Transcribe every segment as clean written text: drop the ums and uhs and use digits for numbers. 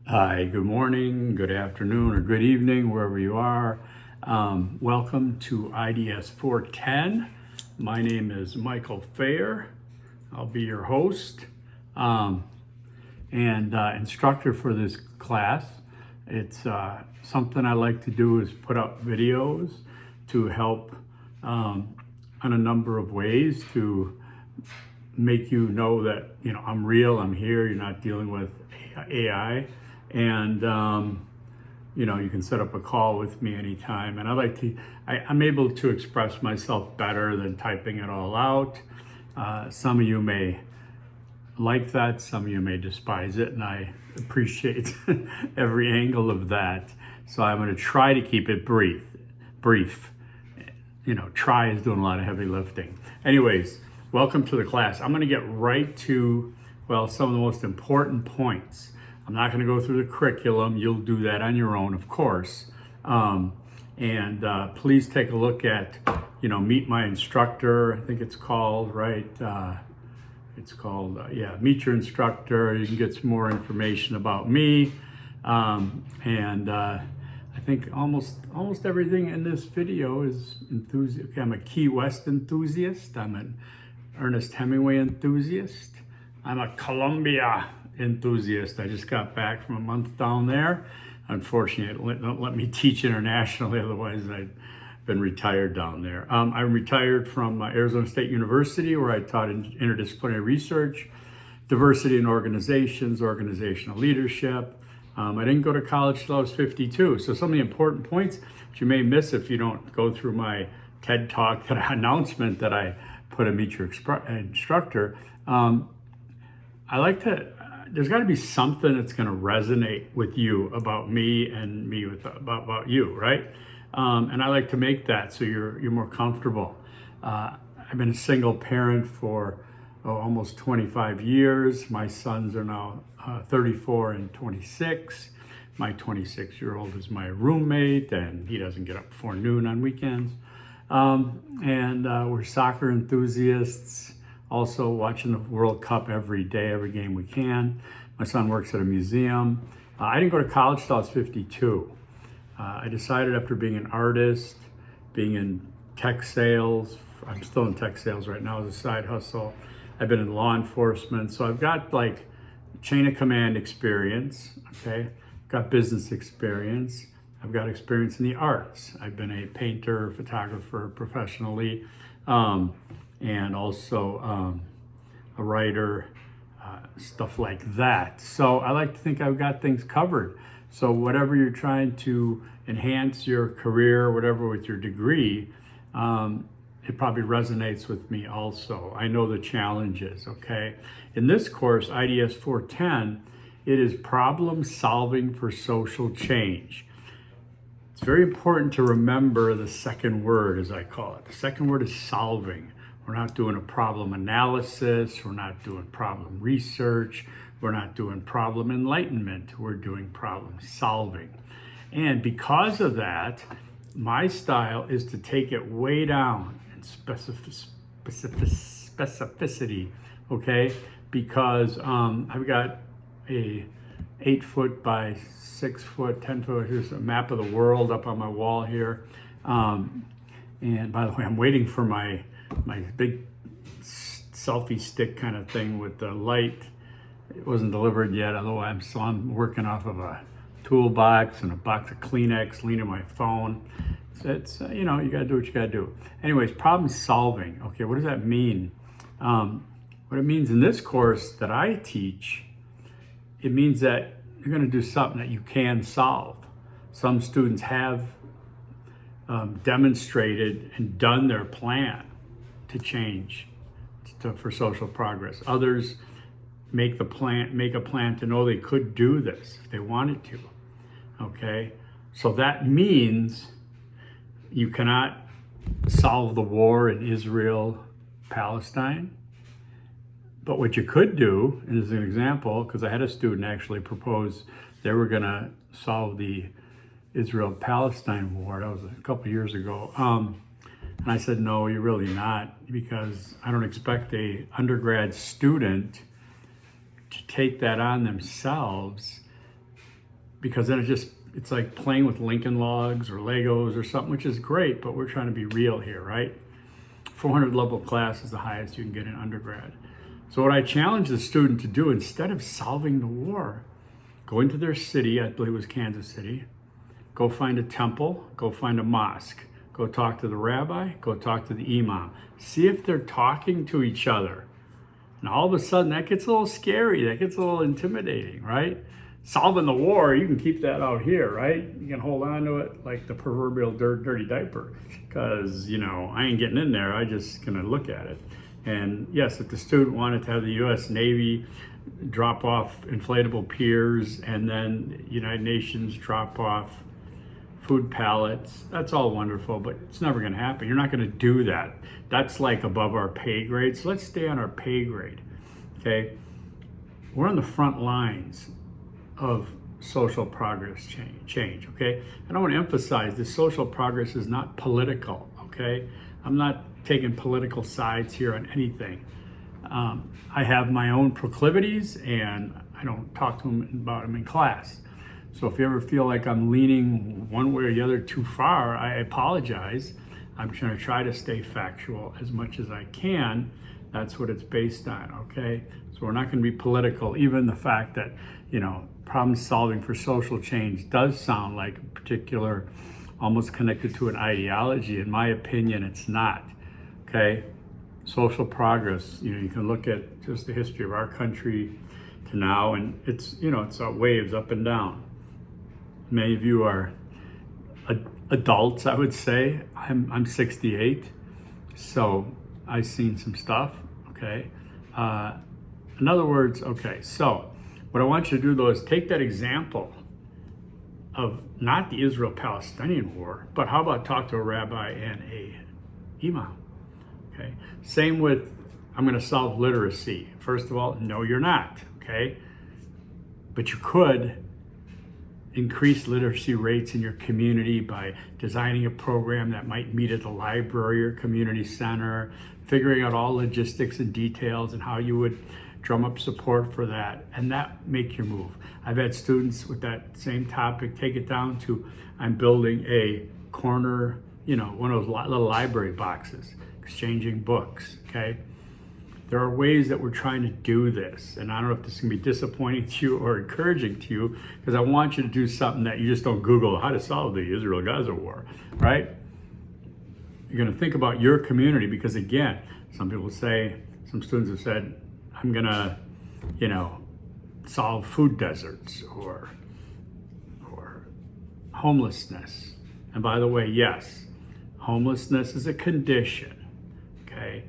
Hi, good morning, good afternoon, or good evening, wherever you are. Welcome to IDS-410. My name is Michael Fair. I'll be your host and instructor for this class. It's something I like to do is put up videos to help on a number of ways to make you know that I'm real, I'm here, you're not dealing with AI. And you can set up a call with me anytime. And I'm able to express myself better than typing it all out. Some of you may like that, some of you may despise it, and I appreciate every angle of that. So I'm going to try to keep it brief. Try is doing a lot of heavy lifting. Anyways, welcome to the class. I'm going to get right to, some of the most important points. I'm not going to go through the curriculum. You'll do that on your own, of course. Please take a look at, Meet My Instructor. I think it's called, right? Meet Your Instructor. You can get some more information about me. I think almost everything in this video is enthusiast. Okay, I'm a Key West enthusiast. I'm an Ernest Hemingway enthusiast. I'm a Columbia enthusiast. I just got back from a month down there. Unfortunately, it don't let me teach internationally, otherwise I'd been retired down there. I'm retired from Arizona State University, where I taught interdisciplinary research, diversity in organizations, organizational leadership. I didn't go to college till I was 52. So some of the important points that you may miss if you don't go through my TED Talk, that announcement that I put a Meet Your Instructor. There's got to be something that's going to resonate with you about me and me about you, right? And I like to make that so you're more comfortable. I've been a single parent for almost 25 years. My sons are now 34 and 26. My 26-year-old is my roommate, and he doesn't get up before noon on weekends. We're soccer enthusiasts. Also watching the World Cup every day, every game we can. My son works at a museum. I didn't go to college till I was 52. I decided after being an artist, being in tech sales, I'm still in tech sales right now as a side hustle. I've been in law enforcement, so I've got like chain of command experience, okay? Got business experience. I've got experience in the arts. I've been a painter, photographer professionally. And also a writer, stuff like that. So I like to think I've got things covered. So whatever you're trying to enhance your career, whatever with your degree, it probably resonates with me also. I know the challenges, okay? In this course, IDS 410, it is problem solving for social change. It's very important to remember the second word, as I call it. The second word is solving. We're not doing a problem analysis. We're not doing problem research. We're not doing problem enlightenment. We're doing problem solving. And because of that, my style is to take it way down in specificity, okay? Because I've got a 8-foot by 6-foot, 10-foot, here's a map of the world up on my wall here. And by the way, I'm waiting for my big selfie stick kind of thing with the light. It wasn't delivered yet, otherwise I'm working off of a toolbox and a box of Kleenex, leaning my phone. So it's, you gotta do what you gotta do. Anyways, problem solving. Okay, what does that mean? What it means in this course that I teach, it means that you're gonna do something that you can solve. Some students have demonstrated and done their plan to change for social progress. Others make a plan to know they could do this if they wanted to. Okay, so that means you cannot solve the war in Israel, Palestine. But what you could do, and as an example, because I had a student actually propose they were going to solve the Israel-Palestine war. That was a couple of years ago. And I said, no, you're really not, because I don't expect a undergrad student to take that on themselves because then it's like playing with Lincoln Logs or Legos or something, which is great, but we're trying to be real here, right? 400 level class is the highest you can get in undergrad. So what I challenge the student to do, instead of solving the war, go into their city, I believe it was Kansas City, go find a temple, go find a mosque, go talk to the rabbi, go talk to the imam. See if they're talking to each other. And all of a sudden, that gets a little scary. That gets a little intimidating, right? Solving the war, you can keep that out here, right? You can hold on to it like the proverbial dirty diaper, because, I ain't getting in there. I just gonna look at it. And yes, if the student wanted to have the U.S. Navy drop off inflatable piers and then United Nations drop off food pallets, that's all wonderful, but it's never going to happen. You're not going to do that. That's like above our pay grade. So let's stay on our pay grade. Okay, we're on the front lines of social progress change. Okay, and I want to emphasize this: social progress is not political. Okay, I'm not taking political sides here on anything. I have my own proclivities, and I don't talk to them about them in class. So if you ever feel like I'm leaning one way or the other too far, I apologize. I'm going to try to stay factual as much as I can. That's what it's based on, okay? So we're not going to be political. Even the fact that, problem solving for social change does sound like a particular, almost connected to an ideology. In my opinion, it's not, okay? Social progress, you can look at just the history of our country to now, and it's waves up and down. Many of you are adults, I would say. I'm 68, so I've seen some stuff, okay? In other words, okay, so what I want you to do, though, is take that example of not the Israel-Palestinian war, but how about talk to a rabbi and a imam, okay? Same with, I'm going to solve literacy. First of all, no, you're not, okay? But you could increase literacy rates in your community by designing a program that might meet at the library or community center, figuring out all logistics and details and how you would drum up support for that, and that make your move. I've had students with that same topic take it down to, I'm building a corner, one of those little library boxes, exchanging books, okay? There are ways that we're trying to do this, and I don't know if this is gonna be disappointing to you or encouraging to you, because I want you to do something that you just don't Google how to solve the Israel-Gaza war, right? You're gonna think about your community, because again, some students have said, I'm gonna, solve food deserts or homelessness. And by the way, yes, homelessness is a condition, okay?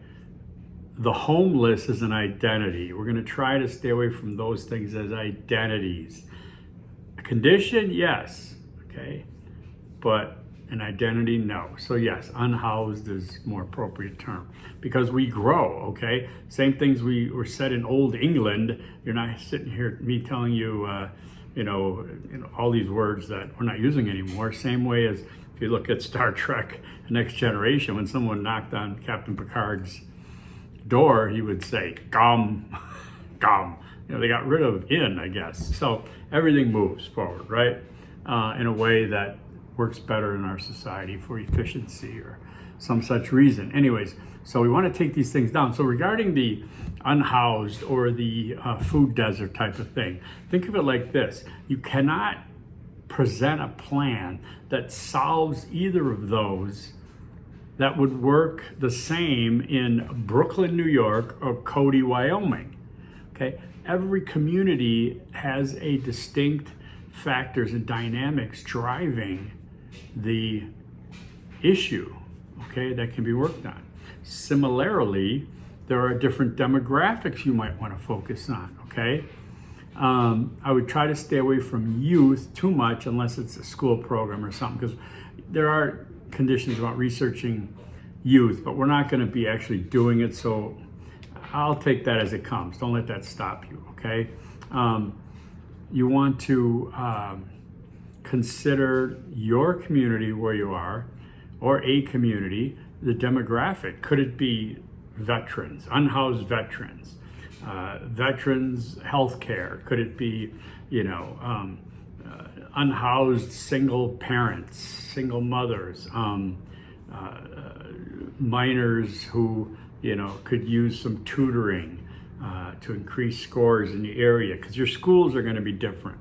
The homeless is an identity. We're going to try to stay away from those things as identities. A condition, yes, okay, but an identity, no. So yes, unhoused is a more appropriate term, because we grow, okay? Same things were said in old England. You're not sitting here, me telling you, all these words that we're not using anymore. Same way as if you look at Star Trek, The Next Generation, when someone knocked on Captain Picard's door, he would say, "Come, come." They got rid of "in," I guess. So everything moves forward, right? In a way that works better in our society for efficiency or some such reason. Anyways, so we want to take these things down. So regarding the unhoused or the food desert type of thing, think of it like this. You cannot present a plan that solves either of those that would work the same in Brooklyn, New York, or Cody, Wyoming, okay? Every community has a distinct factors and dynamics driving the issue, okay, that can be worked on. Similarly, there are different demographics you might want to focus on, okay? I would try to stay away from youth too much unless it's a school program or something, because there are conditions about researching youth, but we're not going to be actually doing it, so I'll take that as it comes. Don't let that stop you, okay? You want to consider your community where you are, or a community, the demographic. Could it be veterans, unhoused veterans, veterans health care? Could it be, unhoused single parents, single mothers, minors who, could use some tutoring to increase scores in the area, because your schools are going to be different.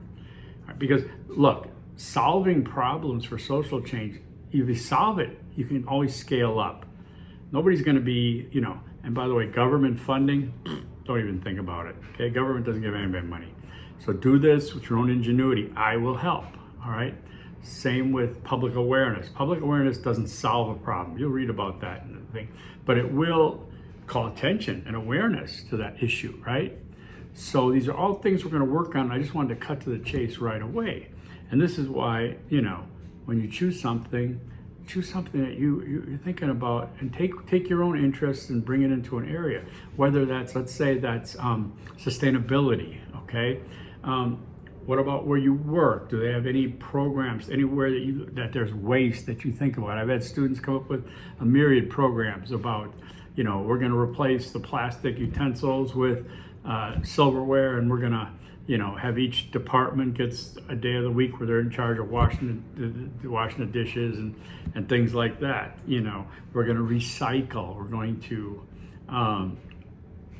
Because look, solving problems for social change, if you solve it, you can always scale up. Nobody's going to be, and by the way, government funding, don't even think about it. Okay, government doesn't give anybody money. So do this with your own ingenuity. I will help. All right. Same with public awareness. Public awareness doesn't solve a problem. You'll read about that in the thing, but it will call attention and awareness to that issue, right? So these are all things we're going to work on. I just wanted to cut to the chase right away. And this is why, when you choose something that you're thinking about, and take your own interests and bring it into an area, whether that's, let's say that's sustainability, okay? What about where you work? Do they have any programs anywhere that there's waste that you think about? I've had students come up with a myriad programs about, we're going to replace the plastic utensils with silverware, and we're going to, have each department gets a day of the week where they're in charge of washing the dishes and things like that. We're going to recycle. We're going to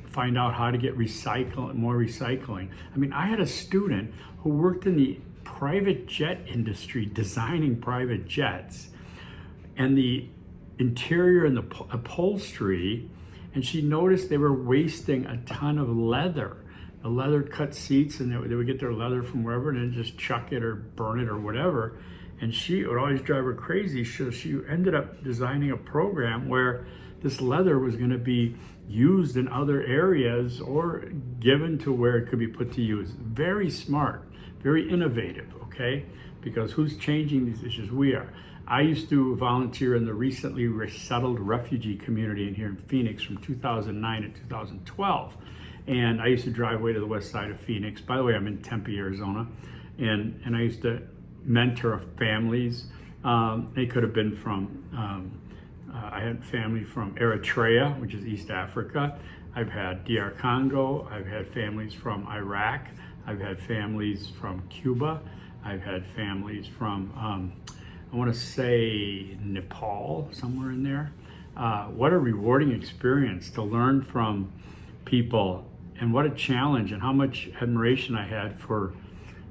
find out how to get more recycling. I mean, I had a student who worked in the private jet industry, designing private jets, and the interior and the upholstery, and she noticed they were wasting a ton of leather. The leather cut seats, and they would get their leather from wherever and then just chuck it or burn it or whatever. And it would always drive her crazy. So she ended up designing a program where this leather was going to be used in other areas or given to where it could be put to use. Very smart, very innovative, okay? Because who's changing these issues? We are. I used to volunteer in the recently resettled refugee community in here in Phoenix from 2009 to 2012. And I used to drive way to the west side of Phoenix. By the way, I'm in Tempe, Arizona. And I used to mentor families. They could have been from, I had family from Eritrea, which is East Africa. I've had DR Congo. I've had families from Iraq. I've had families from Cuba. I've had families from, I want to say Nepal, somewhere in there. What a rewarding experience to learn from people, and what a challenge, and how much admiration I had for,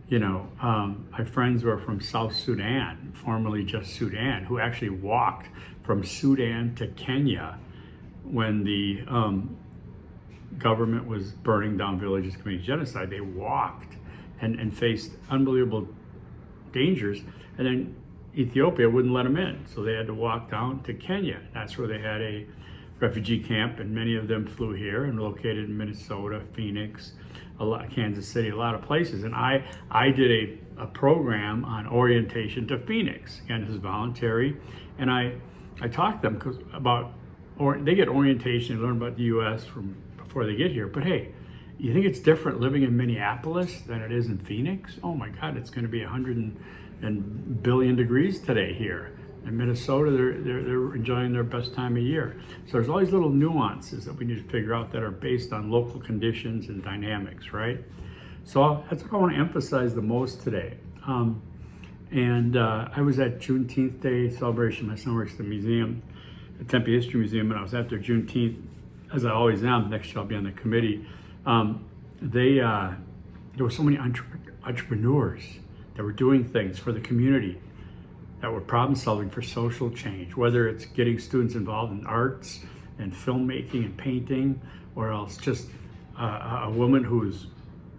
my friends who are from South Sudan, formerly just Sudan, who actually walked from Sudan to Kenya when the government was burning down villages, committing genocide. They walked and faced unbelievable dangers, and then Ethiopia wouldn't let them in, so they had to walk down to Kenya. That's where they had a refugee camp, and many of them flew here and located in Minnesota, Phoenix, Kansas City, a lot of places. And I did a program on orientation to Phoenix. Again, this is voluntary, and I talked to them they get orientation, they learn about the U.S. from before they get here. But hey, you think it's different living in Minneapolis than it is in Phoenix? Oh my God, it's going to be 100 billion degrees today here. In Minnesota, they're enjoying their best time of year. So there's all these little nuances that we need to figure out that are based on local conditions and dynamics, right? So that's what I want to emphasize the most today. I was at Juneteenth Day celebration. My son works at the museum, the Tempe History Museum, and I was at their Juneteenth, as I always am. Next year I'll be on the committee. There were so many entrepreneurs that were doing things for the community, that were problem solving for social change, whether it's getting students involved in arts and filmmaking and painting, or else just a woman who's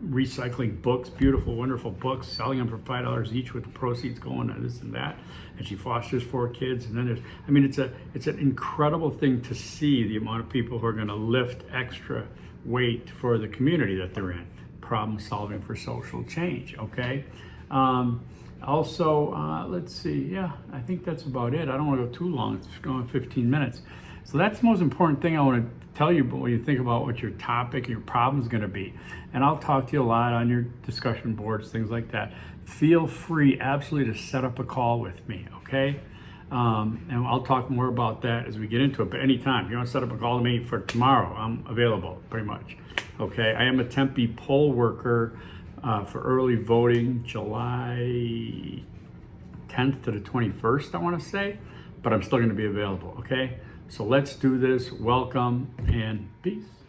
recycling books, beautiful, wonderful books, selling them for $5 each with the proceeds going to this and that. And she fosters 4 kids. And then it's an incredible thing to see the amount of people who are going to lift extra weight for the community that they're in. Problem solving for social change, okay? Let's see, yeah, I think that's about it. I don't want to go too long, it's going 15 minutes. So that's the most important thing I want to tell you when you think about what your topic, your problem is going to be. And I'll talk to you a lot on your discussion boards, things like that. Feel free, absolutely, to set up a call with me, okay? And I'll talk more about that as we get into it, but anytime. If you want to set up a call to me for tomorrow, I'm available, pretty much. Okay, I am a Tempe poll worker for early voting July 10th to the 21st, I want to say, but I'm still going to be available, okay? So let's do this. Welcome and peace.